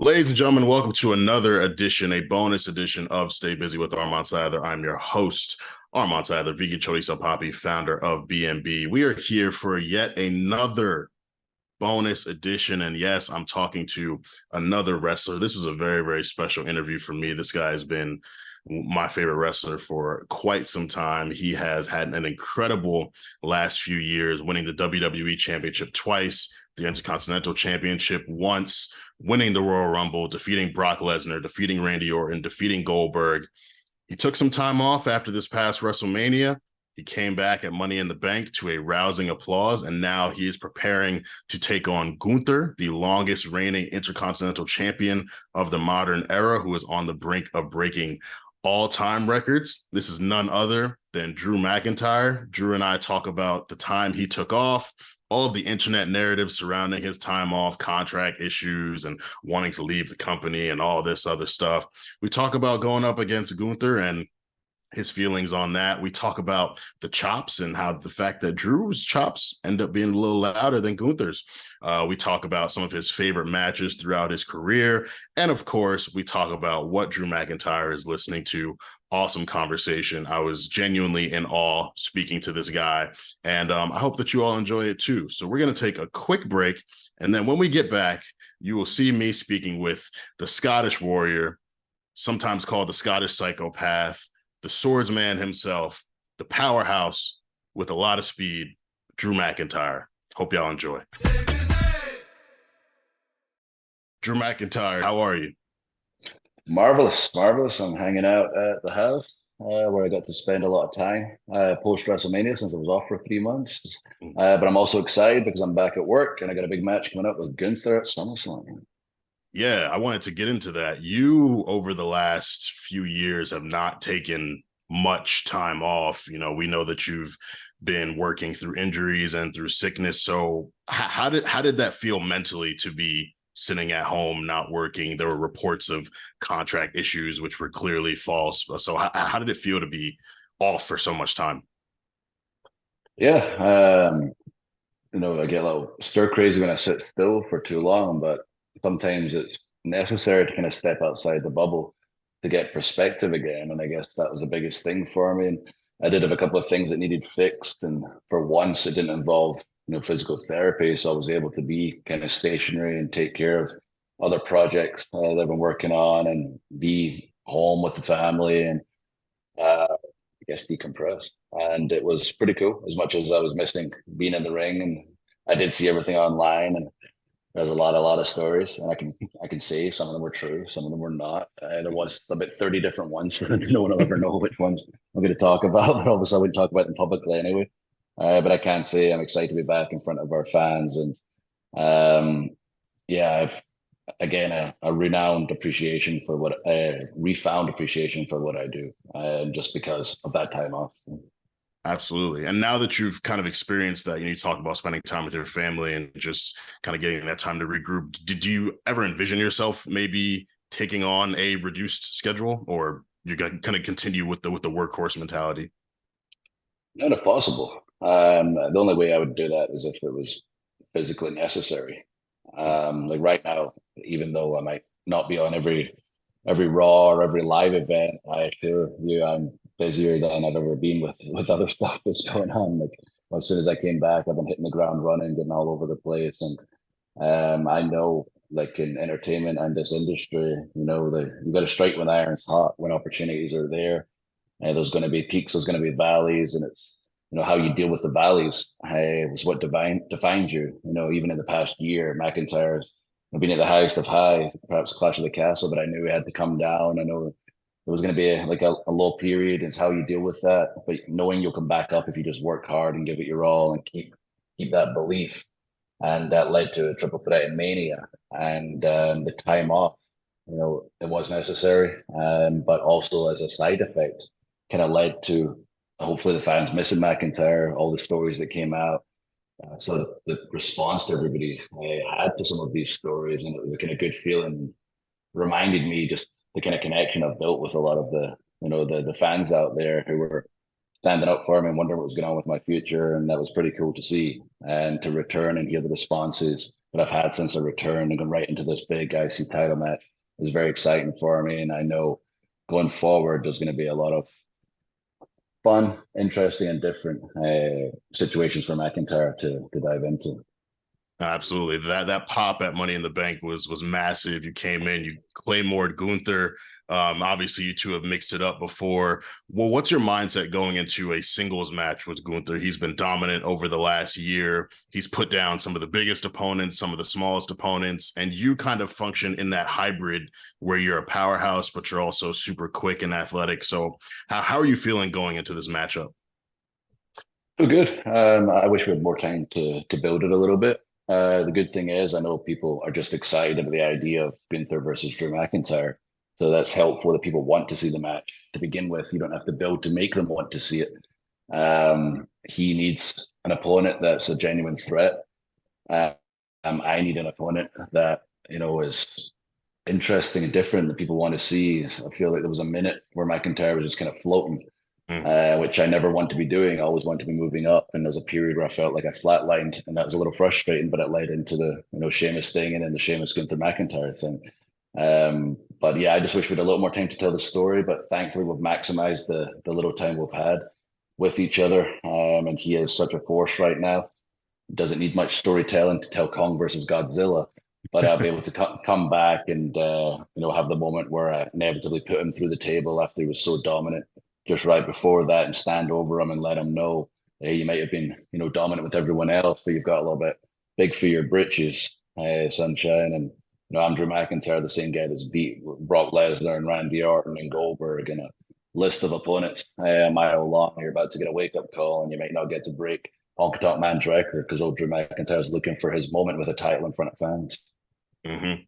Ladies and gentlemen, welcome to another edition, a bonus edition of Stay Busy with Armon Sadler. I'm your host, Armon Sadler, vegan chorizo poppy, founder of BNB. We are here for yet another bonus edition. And yes, I'm talking to another wrestler. This was a very, very special interview for me. This guy has been my favorite wrestler for quite some time. He has had an incredible last few years, winning the WWE Championship twice, the Intercontinental Championship once, winning the Royal Rumble, defeating Brock Lesnar, defeating Randy Orton, defeating Goldberg. He took some time off after this past WrestleMania. He came back at Money in the Bank to a rousing applause, and now he is preparing to take on Gunther, the longest reigning Intercontinental Champion of the modern era, who is on the brink of breaking all-time records. This is none other than Drew McIntyre. Drew and I talk about the time he took off, all of the internet narratives surrounding his time off, contract issues, and wanting to leave the company and all this other stuff. We talk about going up against Gunther and his feelings on that. We talk about the chops and how the fact that Drew's chops end up being a little louder than Gunther's. We talk about some of his favorite matches throughout his career. And of course, we talk about what Drew McIntyre is listening to. Awesome conversation. I was genuinely in awe speaking to this guy. And I hope that you all enjoy it too. So we're going to take a quick break. And then when we get back, you will see me speaking with the Scottish Warrior, sometimes called the Scottish Psychopath, the swordsman himself, the powerhouse with a lot of speed, Drew McIntyre. Hope y'all enjoy. Drew McIntyre, how are you? Marvelous, marvelous. I'm hanging out at the house where I got to spend a lot of time post WrestleMania since I was off for 3 months. But I'm also excited because I'm back at work and I got a big match coming up with Gunther at Summerslam. Yeah, I wanted to get into that. You, over the last few years, have not taken much time off. You know, we know that you've been working through injuries and through sickness. So how did that feel mentally to be sitting at home, not working? There were reports of contract issues, which were clearly false. So how did it feel to be off for so much time? Yeah, I get a little stir crazy when I sit still for too long, but sometimes it's necessary to kind of step outside the bubble to get perspective again. And I guess that was the biggest thing for me. And I did have a couple of things that needed fixed. And for once, it didn't involve, physical therapy. So I was able to be kind of stationary and take care of other projects that I've been working on and be home with the family and I guess decompress. And it was pretty cool as much as I was missing being in the ring. And I did see everything online and there's a lot of stories, and I can say some of them were true, some of them were not. There was about 30 different ones. No one will ever know which ones I'm going to talk about, but obviously I wouldn't talk about them publicly anyway. But I can say I'm excited to be back in front of our fans, and yeah, I've again a renowned appreciation for what refound appreciation for what I do, just because of that time off. Absolutely. And now that you've kind of experienced that, you talk about spending time with your family and just kind of getting that time to regroup. Did you ever envision yourself maybe taking on a reduced schedule, or you're going to continue with the workhorse mentality? Not if possible. The only way I would do that is if it was physically necessary. Like right now, even though I might not be on every Raw or every live event, I assure you I'm busier than I've ever been with other stuff that's going on. Like as soon as I came back, I've been hitting the ground running, getting all over the place, and I know like in entertainment and this industry, that you got to strike when the iron's hot, when opportunities are there. And there's going to be peaks, there's going to be valleys, and it's how you deal with the valleys is what defines you. Even in the past year, McIntyre's been at the highest of high, perhaps Clash of the Castle, but I knew we had to come down. I know there was going to be a low period. It's how you deal with that, but knowing you'll come back up if you just work hard and give it your all and keep that belief. And that led to a triple threat in Mania and the time off. It was necessary, but also as a side effect, kind of led to hopefully the fans missing McIntyre, all the stories that came out. So the response to everybody had to some of these stories, and it was a kind of good feeling. Reminded me just the kind of connection I've built with a lot of the fans out there who were standing up for me and wondering what was going on with my future, and that was pretty cool to see and to return and hear the responses that I've had since I returned and going right into this big IC title match is very exciting for me. And I know going forward, there's going to be a lot of fun, interesting, and different situations for McIntyre to dive into. Absolutely. That pop at Money in the Bank was massive. You came in, you claymored Gunther. Obviously, you two have mixed it up before. Well, what's your mindset going into a singles match with Gunther? He's been dominant over the last year. He's put down some of the biggest opponents, some of the smallest opponents, and you kind of function in that hybrid where you're a powerhouse, but you're also super quick and athletic. So how are you feeling going into this matchup? Feel good. I wish we had more time to build it a little bit. The good thing is, I know people are just excited about the idea of Gunther versus Drew McIntyre. So that's helpful that people want to see the match to begin with. You don't have to build to make them want to see it. He needs an opponent that's a genuine threat. I need an opponent that, is interesting and different that people want to see. I feel like there was a minute where McIntyre was just kind of floating, which I never want to be doing. I always want to be moving up. And there's a period where I felt like I flatlined, and that was a little frustrating, but it led into the, Sheamus thing and then the Sheamus Gunther McIntyre thing. But yeah, I just wish we had a little more time to tell the story, but thankfully we've maximized the little time we've had with each other. And he is such a force right now. Doesn't need much storytelling to tell Kong versus Godzilla, but I'll be able to come back and, have the moment where I inevitably put him through the table after he was so dominant just right before that and stand over him and let him know, hey, you might have been, dominant with everyone else, but you've got a little bit big for your britches, sunshine. And, Andrew McIntyre, the same guy that's beat Brock Lesnar and Randy Orton and Goldberg in a list of opponents a mile long. You're about to get a wake-up call and you might not get to break Honky Tonk Man's record because old Drew McIntyre is looking for his moment with a title in front of fans. Mm-hmm.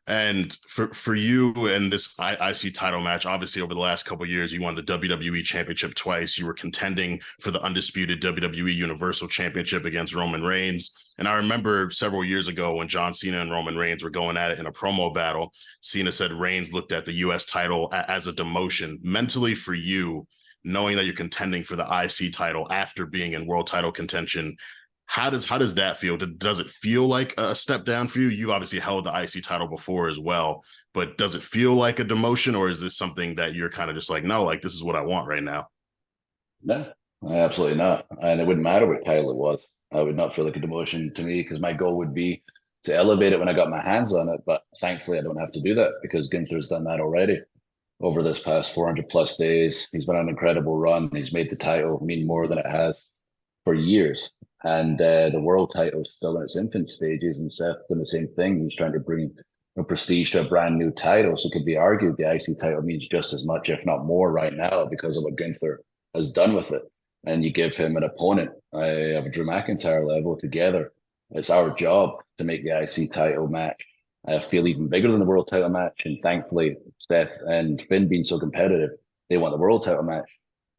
And for you in this IC title match, obviously over the last couple of years, you won the WWE Championship twice. You were contending for the undisputed WWE Universal Championship against Roman Reigns. And I remember several years ago when John Cena and Roman Reigns were going at it in a promo battle, Cena said Reigns looked at the US title as a demotion. Mentally for you, knowing that you're contending for the IC title after being in world title contention, how does that feel? Does it feel like a step down for you? You obviously held the IC title before as well, but does it feel like a demotion, or is this something that you're kind of just like, no, like this is what I want right now? No, absolutely not. And it wouldn't matter what title it was. I would not feel like a demotion to me because my goal would be to elevate it when I got my hands on it. But thankfully, I don't have to do that because Gunther's done that already over this past 400 plus days. He's been on an incredible run. He's made the title mean more than it has for years. And the world title is still in its infant stages, and Seth's doing the same thing. He's trying to bring prestige to a brand new title. So it could be argued the IC title means just as much, if not more, right now because of what Gunther has done with it. And you give him an opponent of a Drew McIntyre level together. It's our job to make the IC title match feel even bigger than the world title match. And thankfully, Seth and Finn being so competitive, they want the world title match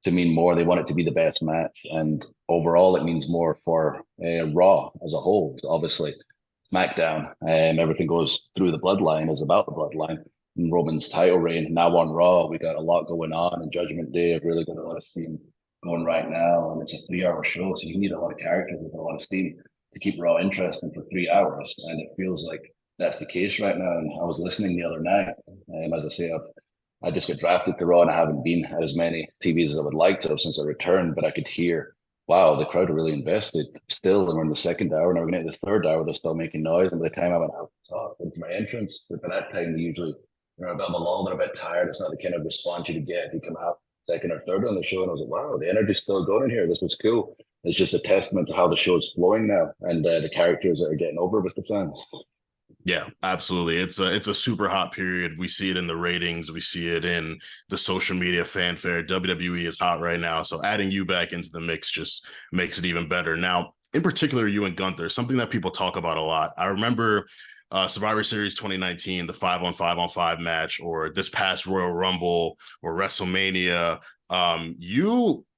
to mean more. They want it to be the best match. And overall, it means more for Raw as a whole. Obviously, SmackDown, everything goes through the bloodline, is about the bloodline. And Roman's title reign now on Raw, we got a lot going on. And Judgment Day, I've really got a lot of steam going right now. And it's a 3 hour show, so you need a lot of characters with a lot of steam to keep Raw interesting for 3 hours. And it feels like that's the case right now. And I was listening the other night, as I say, I just got drafted to Raw and I haven't been at as many TVs as I would like to have since I returned, but I could hear, wow, the crowd are really invested still. And we're in the second hour and we're going to the third hour, they're still making noise. And by the time I went out to talk into my entrance, by that time, they usually, a bit of a lull, they're a bit tired. It's not the kind of response you get if you come out second or third on the show. And I was like, wow, the energy's still going in here. This was cool. It's just a testament to how the show's flowing now and the characters that are getting over with the fans. Yeah, absolutely. It's a super hot period. We see it in the ratings. We see it in the social media fanfare. WWE is hot right now. So adding you back into the mix just makes it even better. Now, in particular, you and Gunther, something that people talk about a lot. I remember Survivor Series 2019, the 5-on-5-on-5 match, or this past Royal Rumble or WrestleMania.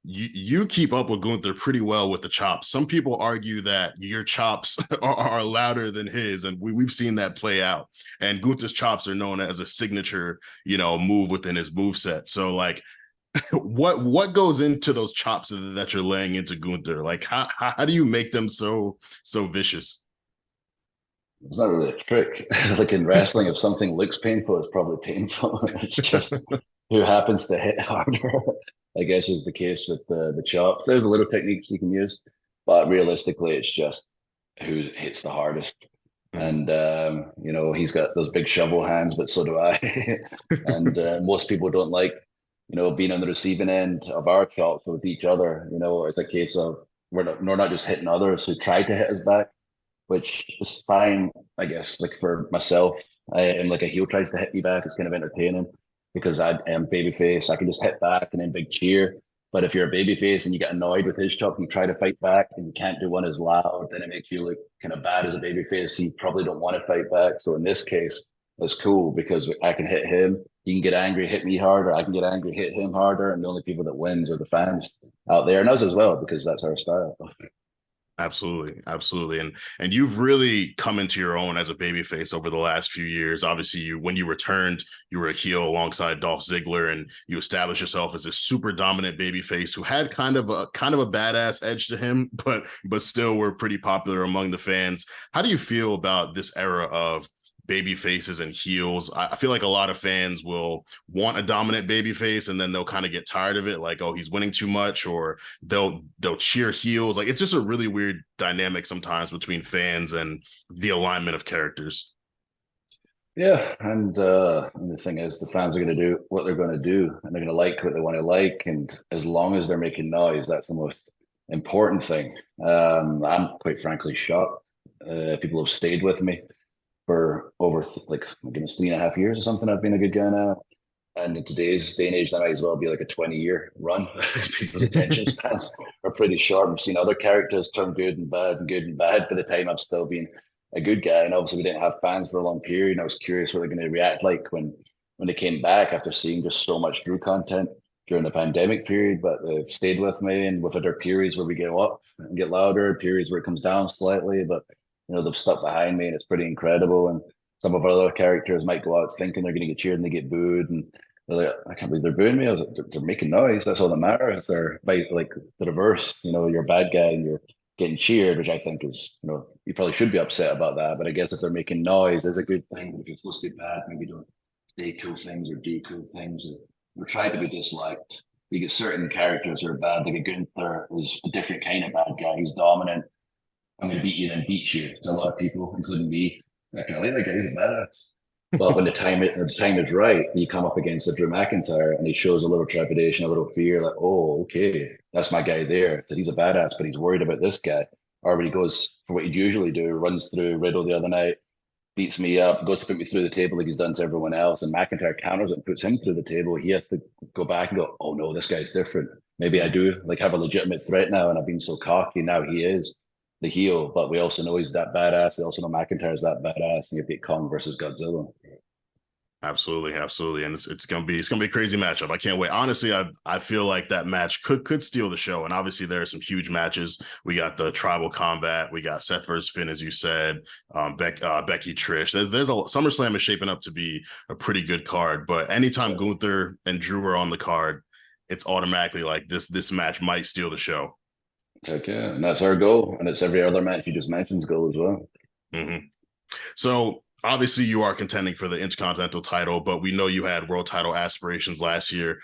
You keep up with Gunther pretty well with the chops. Some people argue that your chops are louder than his, and we've seen that play out. And Gunther's chops are known as a signature, move within his moveset. So, like, what goes into those chops that you're laying into Gunther? Like, how do you make them so vicious? It's not really a trick. Like in wrestling, if something looks painful, it's probably painful. It's just who happens to hit harder, I guess is the case with the chop. There's a little techniques you can use, but realistically, it's just who hits the hardest. Mhm. And he's got those big shovel hands, but so do I. And most people don't like, being on the receiving end of our chops with each other. It's a case of we're not just hitting others who try to hit us back, which is fine, I guess. Like for myself, I am like a heel tries to hit me back. It's kind of entertaining because I am babyface. I can just hit back and then big cheer. But if you're a babyface and you get annoyed with his chop, you try to fight back and you can't do one as loud, then it makes you look kind of bad as a babyface. So you probably don't want to fight back. So in this case, it's cool because I can hit him. He can get angry, hit me harder. I can get angry, hit him harder. And the only people that wins are the fans out there and us as well, because that's our style. Absolutely, absolutely, and you've really come into your own as a babyface over the last few years. Obviously, when you returned, you were a heel alongside Dolph Ziggler, and you established yourself as a super dominant babyface who had kind of a badass edge to him, but still were pretty popular among the fans. How do you feel about this era of baby faces and heels? I feel like a lot of fans will want a dominant baby face and then they'll kind of get tired of it, like, oh, he's winning too much, or they'll cheer heels. Like, it's just a really weird dynamic sometimes between fans and the alignment of characters. Yeah, and the thing is, the fans are going to do what they're going to do, and they're going to like what they want to like, and as long as they're making noise, that's the most important thing. I'm quite frankly shocked. People have stayed with me for over like, my goodness, 3.5 years or something. I've been a good guy now, and in today's day and age, that might as well be like a 20-year run. People's attention spans are pretty short. I've seen other characters turn good and bad and good and bad by the time I've still been a good guy. And obviously, we didn't have fans for a long period. And I was curious what they're going to react like when they came back after seeing just so much Drew content during the pandemic period. But they've stayed with me, and we've had our periods where we go up and get louder, periods where it comes down slightly. But they've stuck behind me, and it's pretty incredible. And some of our other characters might go out thinking they're going to get cheered and they get booed, and they're like, I can't believe they're booing me. I was like, they're making noise. That's all that matters. If they're like the reverse, you're a bad guy and you're getting cheered, which I think is, you probably should be upset about that. But I guess if they're making noise, is a good thing. If you're supposed to be bad, maybe don't say cool things or do cool things or try to be disliked. You get certain characters who are bad, like a Gunther is a different kind of bad guy. He's dominant. I'm going to beat you and beat you to a lot of people, including me. I can like that guy. He's a badass. But when the time is right, you come up against a Drew McIntyre and he shows a little trepidation, a little fear, like, oh, okay, that's my guy there. So he's a badass, but he's worried about this guy. Or when he goes for what he'd usually do, runs through Riddle the other night, beats me up, goes to put me through the table like he's done to everyone else, and McIntyre counters it and puts him through the table. He has to go back and go, oh no, this guy's different. Maybe I do like have a legitimate threat now, and I've been so cocky. Now he is the heel, but we also know he's that badass. We also know McIntyre's that badass, and you beat Kong versus Godzilla. Absolutely, absolutely, and it's gonna be a crazy matchup. I can't wait. Honestly, I feel like that match could steal the show. And obviously, there are some huge matches. We got the tribal combat. We got Seth versus Finn, as you said. Becky Trish. There's a SummerSlam is shaping up to be a pretty good card. But anytime Gunther and Drew are on the card, it's automatically like this match might steal the show. Heck yeah, and that's our goal, and it's every other match you just mentioned's goal as well. Mm-hmm. So obviously you are contending for the Intercontinental title, but we know you had world title aspirations last year.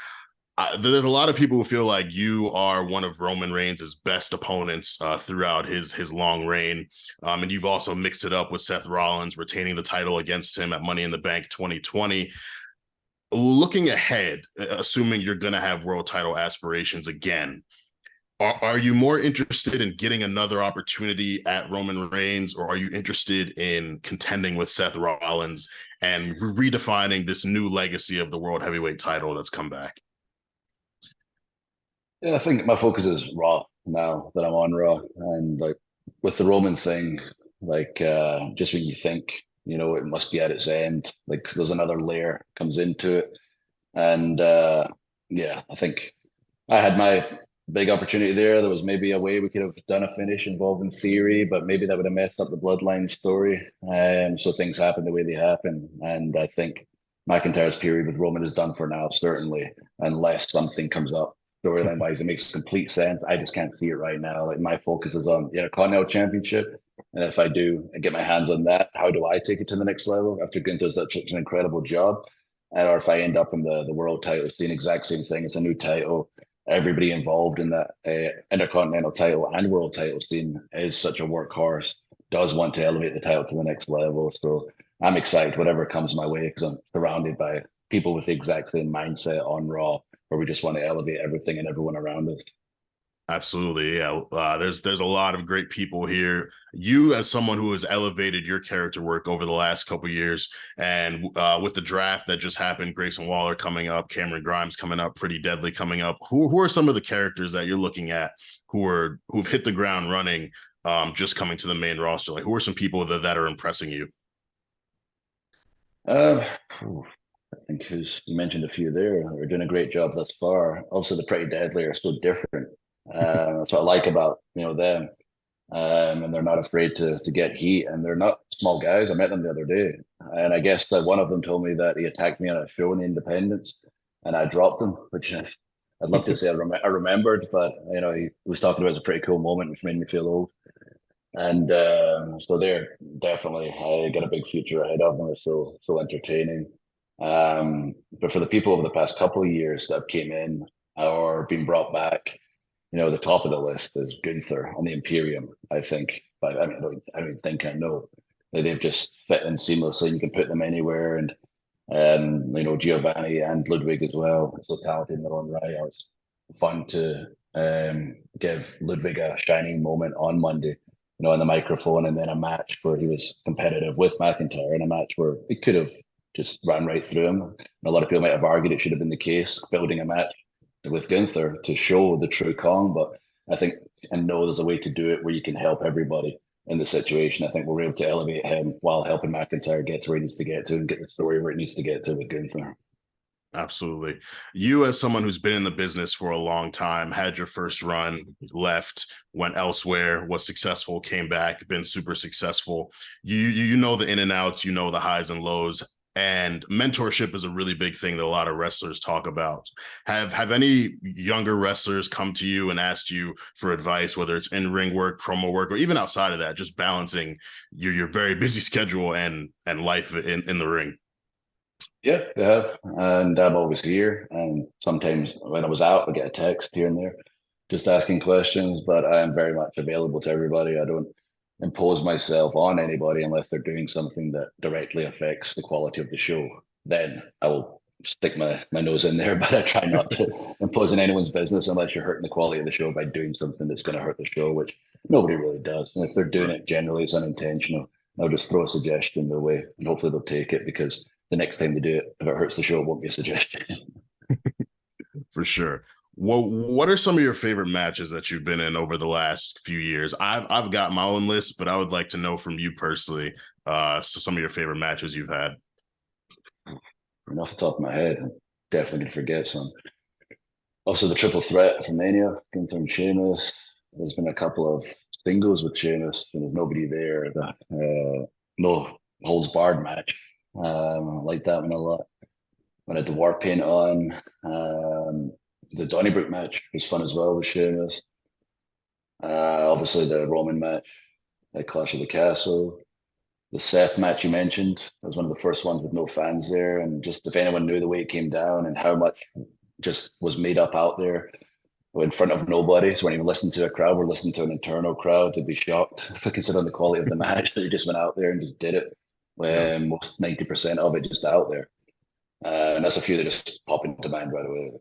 There's a lot of people who feel like you are one of Roman Reigns' best opponents throughout his long reign. And you've also mixed it up with Seth Rollins retaining the title against him at Money in the Bank 2020. Looking ahead, assuming you're going to have world title aspirations again, are you more interested in getting another opportunity at Roman Reigns, or are you interested in contending with Seth Rollins and redefining this new legacy of the World Heavyweight title that's come back? Yeah, I think my focus is Raw now that I'm on Raw, and like with the Roman thing, like just when you think it must be at its end, like there's another layer comes into it, and yeah, I think I had my big opportunity there. There was maybe a way we could have done a finish involving Theory, but maybe that would have messed up the Bloodline story. So things happen the way they happen, and I think McIntyre's period with Roman is done for now, certainly, unless something comes up storyline wise. It makes complete sense. I just can't see it right now. Like my focus is on the Intercontinental Championship, And if I do get my hands on that, how do I take it to the next level after Gunther's done such an incredible job? Or if I end up in the world title scene, exact same thing. It's a new title. Everybody involved in that Intercontinental title and world title scene is such a workhorse, does want to elevate the title to the next level. So I'm excited, whatever comes my way, because I'm surrounded by people with the exact same mindset on Raw, where we just want to elevate everything and everyone around us. Absolutely, yeah. There's a lot of great people here. You, as someone who has elevated your character work over the last couple of years, and with the draft that just happened, Grayson Waller coming up, Cameron Grimes coming up, Pretty Deadly coming up. Who are some of the characters that you're looking at who've hit the ground running, just coming to the main roster? Like, who are some people that are impressing you? Uh, I think who's you mentioned a few there. They're doing a great job thus far. Also, the Pretty Deadly are so different. That's what I like about them. And they're not afraid to get heat, and they're not small guys. I met them the other day, and I guess that one of them told me that he attacked me on a show in the Independence, and I dropped him, which I'd love to say I remembered, but he was talking about it as a pretty cool moment, which made me feel old. And so they're definitely got a big future ahead of them. They're so entertaining. But for the people over the past couple of years that have came in or been brought back, the top of the list is Gunther on the Imperium, I think. But I don't think I know. They've just fit in seamlessly. You can put them anywhere, and Giovanni and Ludwig as well. So talented in their own right. It's fun to give Ludwig a shining moment on Monday, on the microphone, and then a match where he was competitive with McIntyre, and a match where it could have just ran right through him. And a lot of people might have argued it should have been the case, building a match with Gunther to show the true Kong, but I think and know there's a way to do it where you can help everybody in the situation. I think we're able to elevate him while helping McIntyre get to where he needs to get to and get the story where it needs to get to with Gunther. Absolutely. You, as someone who's been in the business for a long time, had your first run, left, went elsewhere, was successful, came back, been super successful. You know the in and outs, you know the highs and lows. And mentorship is a really big thing that a lot of wrestlers talk about. Have any younger wrestlers come to you and asked you for advice, whether it's in-ring work, promo work, or even outside of that, just balancing your very busy schedule and life in the ring? Yeah, they have. And I'm always here. And sometimes when I was out, I get a text here and there just asking questions, but I am very much available to everybody. I don't impose myself on anybody unless they're doing something that directly affects the quality of the show. Then I will stick my nose in there, but I try not to impose on anyone's business unless you're hurting the quality of the show by doing something that's going to hurt the show, which nobody really does. And if they're doing it generally, it's unintentional. I'll just throw a suggestion their way and hopefully they'll take it, because the next time they do it, if it hurts the show, it won't be a suggestion. For sure. Well, what are some of your favorite matches that you've been in over the last few years? I've got my own list, but I would like to know from you personally, so some of your favorite matches you've had. And off the top of my head, I'm definitely going to forget some. Also, the triple threat from Mania, Gunther and Sheamus. There's been a couple of singles with Sheamus, and there's nobody there. The no holds barred match. I like that one a lot. When I had the war paint on, the Donnybrook match was fun as well with Sheamus. Obviously, the Roman match at Clash of the Castle. The Seth match you mentioned, that was one of the first ones with no fans there. And just if anyone knew the way it came down and how much just was made up out there in front of nobody. So when you listen to a crowd, we're listening to an internal crowd, they'd be shocked if I consider the quality of the match. They just went out there and just did it. Yeah. When most 90% of it just out there. And that's a few that just pop into mind right away.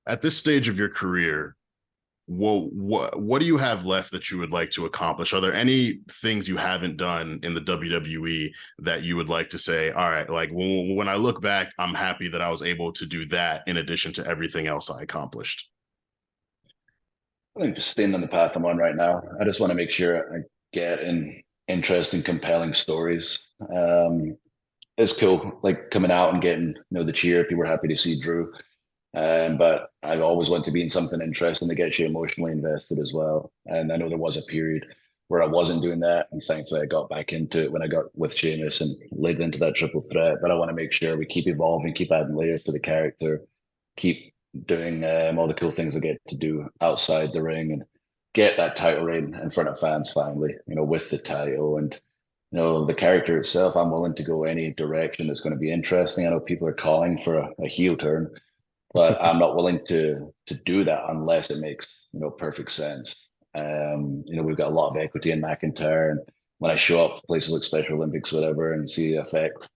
At this stage of your career, what do you have left that you would like to accomplish? Are there any things you haven't done in the WWE that you would like to say, all right, like when I look back, I'm happy that I was able to do that in addition to everything else I accomplished? I think just staying on the path I'm on right now. I just want to make sure I get in interesting, compelling stories. It's cool, like coming out and getting the cheer. People were happy to see Drew. But I've always wanted to be in something interesting that gets you emotionally invested as well. And I know there was a period where I wasn't doing that, and thankfully I got back into it when I got with Sheamus and laid into that triple threat. But I want to make sure we keep evolving, keep adding layers to the character, keep doing all the cool things I get to do outside the ring, and get that title reign in front of fans finally, with the title. And the character itself, I'm willing to go any direction that's going to be interesting. I know people are calling for a heel turn, but I'm not willing to do that unless it makes perfect sense. We've got a lot of equity in McIntyre, and when I show up to places like Special Olympics, whatever, and see the effect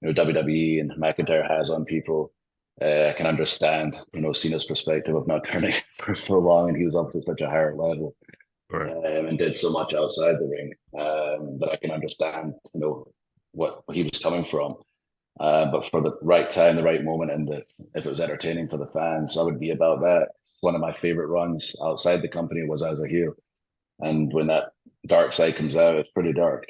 WWE and McIntyre has on people, I can understand Cena's perspective of not turning for so long, and he was up to such a higher level. Right. And did so much outside the ring that I can understand, what he was coming from. But for the right time, the right moment, and if it was entertaining for the fans, I would be about that. One of my favorite runs outside the company was as a heel, and when that dark side comes out, it's pretty dark.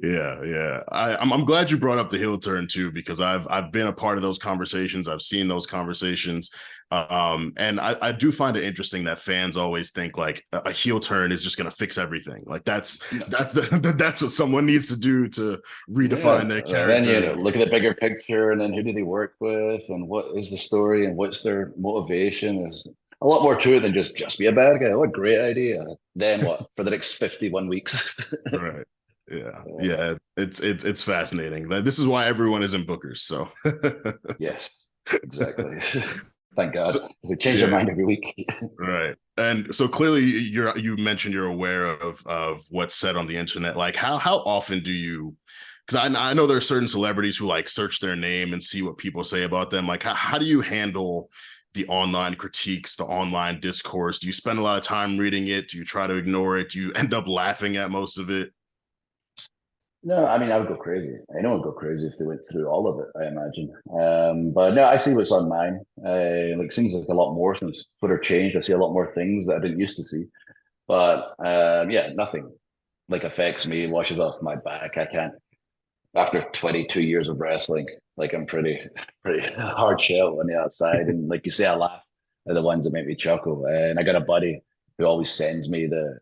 Yeah. I'm glad you brought up the heel turn too, because I've been a part of those conversations. I've seen those conversations, and I do find it interesting that fans always think like a heel turn is just going to fix everything. Like that's what someone needs to do to redefine their character. Then look at the bigger picture, and then who do they work with, and what is the story, and what's their motivation? There's a lot more to it than just be a bad guy. What a great idea! Then what for the next 51 weeks? Right. Yeah. It's fascinating. This is why everyone is in bookers. So yes, exactly. Thank God, because they change their mind every week. Right. And so clearly you mentioned you're aware of what's said on the internet. Like how often do you, because I know there are certain celebrities who like search their name and see what people say about them. Like how do you handle the online critiques, the online discourse? Do you spend a lot of time reading it? Do you try to ignore it? Do you end up laughing at most of it? No, I mean, I would go crazy. Anyone would go crazy if they went through all of it, I imagine. But no, I see what's on mine. Like seems like a lot more since Twitter changed. I see a lot more things that I didn't used to see. But yeah, nothing like affects me, washes off my back. I can't. After 22 years of wrestling, like I'm pretty hard shell on the outside, and like you say, I laugh at the ones that make me chuckle. And I got a buddy who always sends me the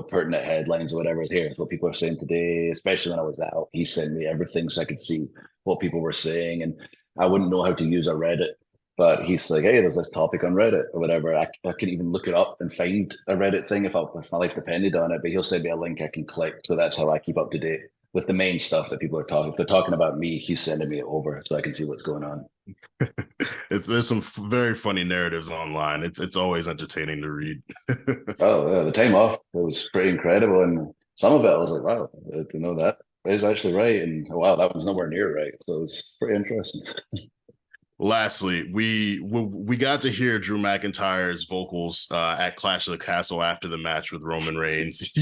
pertinent headlines or whatever. Here's what people are saying today, especially when I was out. He sent me everything so I could see what people were saying, and I wouldn't know how to use a Reddit. But he's like, hey, there's this topic on Reddit or whatever. I can even look it up and find a Reddit thing if my life depended on it. But he'll send me a link I can click. So that's how I keep up to date with the main stuff that people are talking. If they're talking about me, he's sending me it over so I can see what's going on. There's some very funny narratives online. It's always entertaining to read. Oh, yeah, the time off, it was pretty incredible, and some of it I was like, wow, to know that is actually right, and wow, that one's nowhere near right. So it's pretty interesting. Lastly, we got to hear Drew McIntyre's vocals at Clash of the Castle after the match with Roman Reigns.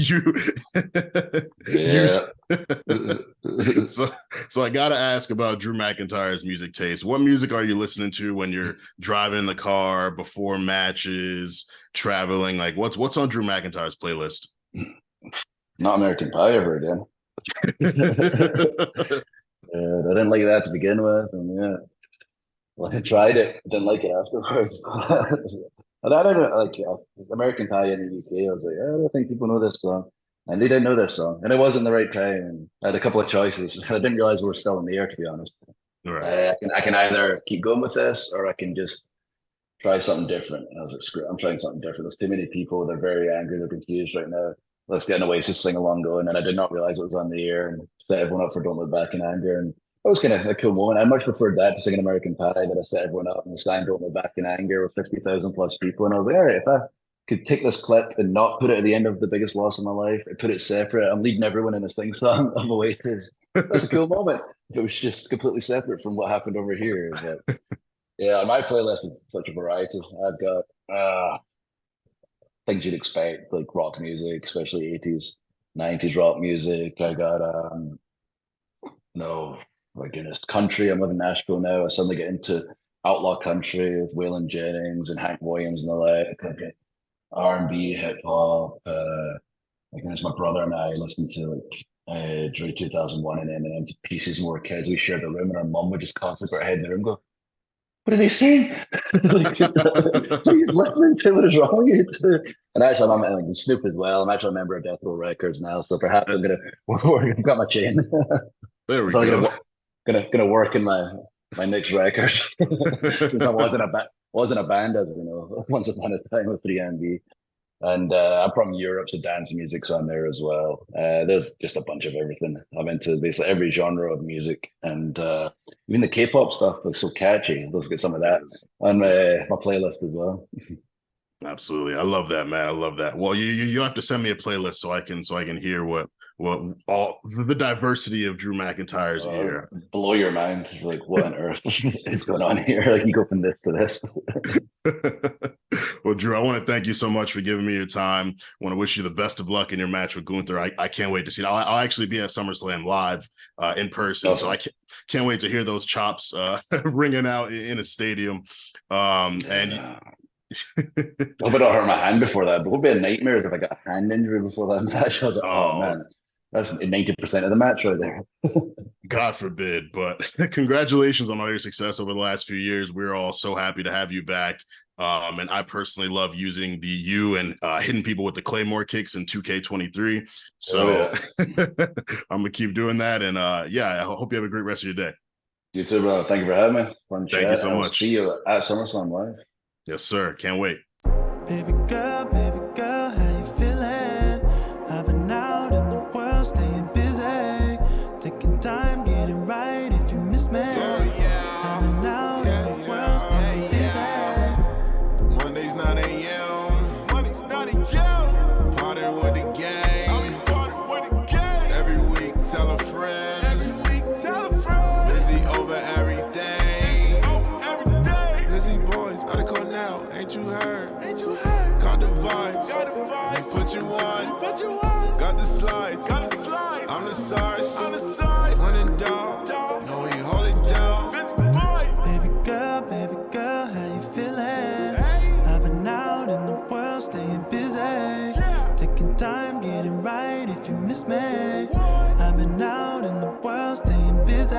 So I got to ask about Drew McIntyre's music taste. What music are you listening to when you're driving in the car, before matches, traveling? Like what's on Drew McIntyre's playlist? Not American Pie ever again. I didn't like that to begin with, and yeah. Well, I tried it, didn't like it afterwards. And I don't know, like American Pie in the UK. I was like, I don't think people know this song, and they didn't know this song, and it wasn't the right time. And I had a couple of choices. I didn't realize we were still in the air, to be honest. Right. I can either keep going with this, or I can just try something different. And I was like, screw it, I'm trying something different. There's too many people. They're very angry. They're confused right now. Let's get an Oasis sing along going. And I did not realize it was on the air, and set everyone up for Don't Look Back in Anger. And that was kind of a cool moment. I much preferred that to singing American Pie, that I set everyone up and sang Don't Look Back in Anger with 50,000 plus people. And I was like, all right, if I could take this clip and not put it at the end of the biggest loss of my life, and put it separate, I'm leading everyone in a sing song of Oasis. That's a cool moment. It was just completely separate from what happened over here. But yeah, my playlist is such a variety. I've got things you'd expect, like rock music, especially 80s, 90s rock music. I got no, my goodness, country. I'm living in Nashville now. I suddenly get into outlaw country with Waylon Jennings and Hank Williams and all that. I get R&B, hip hop. Like my brother and I listened to like Drew 2001 and Eminem to pieces more kids. We shared the room, and our mum would just constantly put her head in the room and go, what are they saying? Like, please listening to what is wrong with you. And actually, I'm like Snoop as well. I'm actually a member of Death Row Records now, so perhaps I'm gonna I've got my chain. There we go. Gonna work in my next record since I wasn't was in a band, as you know, once upon a time with 3MB. And I'm from Europe, so dance music's on there as well. There's just a bunch of everything. I'm into basically every genre of music, and even the K-pop stuff looks so catchy. Let's get some of It that is. on Yeah. my playlist as well. Absolutely. I love that, man. I love that. Well, you have to send me a playlist so I can hear what all the diversity of Drew McIntyre's ear. Blow your mind. Like, what on earth is going on here? Like, you go from this to this. Well, Drew, I want to thank you so much for giving me your time. I want to wish you the best of luck in your match with Gunther. I can't wait to see it. I'll actually be at SummerSlam live in person, so I can't wait to hear those chops ringing out in a stadium. And I hope I don't hurt my hand before that. But it would be a nightmare if I got a hand injury before that match. I was like, oh man, that's 90% of the match right there. God forbid. But congratulations on all your success over the last few years. We're all so happy to have you back. And I personally love using you and hitting people with the Claymore kicks in 2K23. So I'm gonna keep doing that. And I hope you have a great rest of your day. You too, bro. Thank you for having me. Fun Thank chat. you so much. See you at SummerSlam live. Yes, sir. Can't wait. Baby girl, how you feeling? I've been out in the world staying busy, taking time getting right if you miss me. I've been out in the world staying busy. Mondays 9 a.m. Mondays 9 a.m. Party with the gang. Every week tell a friend. Busy over everything. Busy boys, gotta call now. Ain't you heard? Got the vibes. We put you on. Got the slides. I'm the size. Running down. No, we hold it down. Baby girl, how you feeling? I've been out in the world staying busy, taking time getting right if you miss me. I've been out in the world staying busy.